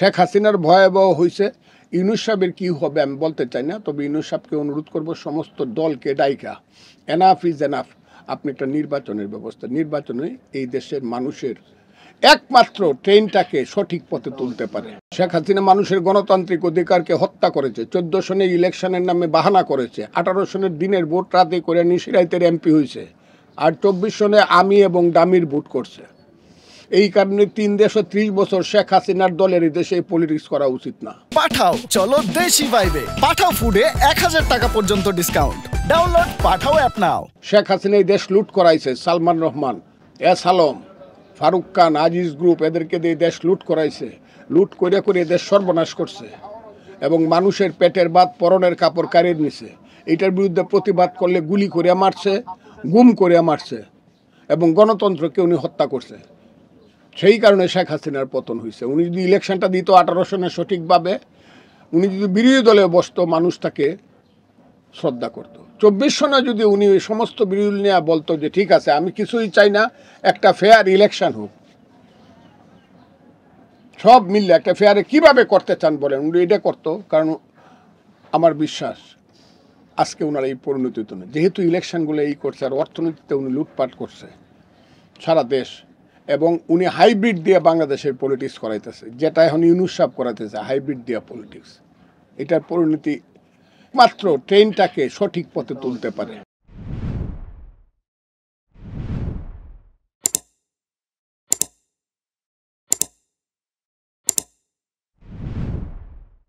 শেখ হাসিনার ভয়াবহ হয়েছে। ইউনূস সাহেবের কী হবে আমি বলতে চাই না, তবে ইউনূস সাহেবকে অনুরোধ করব সমস্ত দলকে ডাইকা এনাফ ইজ এনাফ, আপনি একটা নির্বাচনের ব্যবস্থা, নির্বাচনে এই দেশের মানুষের একমাত্র ট্রেনটাকে সঠিক পথে তুলতে পারে। শেখ হাসিনা মানুষের গণতান্ত্রিক অধিকারকে হত্যা করেছে, 14 সনের ইলেকশনের নামে বাহানা করেছে, 18 সনের দিনের ভোট রাতে করে নিশিরাইতের এমপি হয়েছে, আর 24 সনে আমি এবং ডামির ভোট করছে। এই কারণে 330 বছর শেখ হাসিনার দলের এই দেশে পলিটিক্স করা উচিত না। পাঠাও চলো দেশি ভাইবে, পাঠাও ফুডে 1000 টাকা পর্যন্ত ডিসকাউন্ট। ডাউনলোড পাঠাও অ্যাপ নাও। শেখ হাসিনা এই দেশ লুট করাইছে, সালমান রহমান, এস আলম, ফারুক খান, আজিজ গ্রুপ এদেরকে দিয়ে দেশ লুট করাইছে, লুট করে করে দেশ সর্বনাশ করছে এবং মানুষের পেটের ভাত পরনের কাপড় কাড়িয়ে নিছে। এটার বিরুদ্ধে প্রতিবাদ করলে গুলি করে মারছে, গুম করে মারছে এবং গণতন্ত্রকে উনি হত্যা করছে। সেই কারণে শেখ হাসিনার পতন হয়েছে। উনি যদি ইলেকশনটা দিত 18 সনে সঠিকভাবে, উনি যদি বিরোধী দলে বসত, মানুষ তাকে শ্রদ্ধা করত। 24 সনে যদি উনি সমস্ত বিরোধী নিয়ে বলতো যে ঠিক আছে আমি কিছুই চাই না, একটা ফেয়ার ইলেকশন হোক, সব মিললে একটা ফেয়ারে কীভাবে করতে চান বলেন, উনি এটা করতো। কারণ আমার বিশ্বাস আজকে ওনার এই পরিণতি হতো না, যেহেতু ইলেকশনগুলো এই করছে আর অর্থনীতিতে উনি লুটপাট করছে সারা দেশ, এবং উনি হাইব্রিড দিয়ে বাংলাদেশের পলিটিক্স করাইতেছে, যেটা এখন ইউনূস সাহেব করাইতেছে, হাইব্রিড দিয়ে পলিটিক্স। এটার পরিণতি মাত্র ট্রেনটাকে সঠিক পথে তুলতে পারে।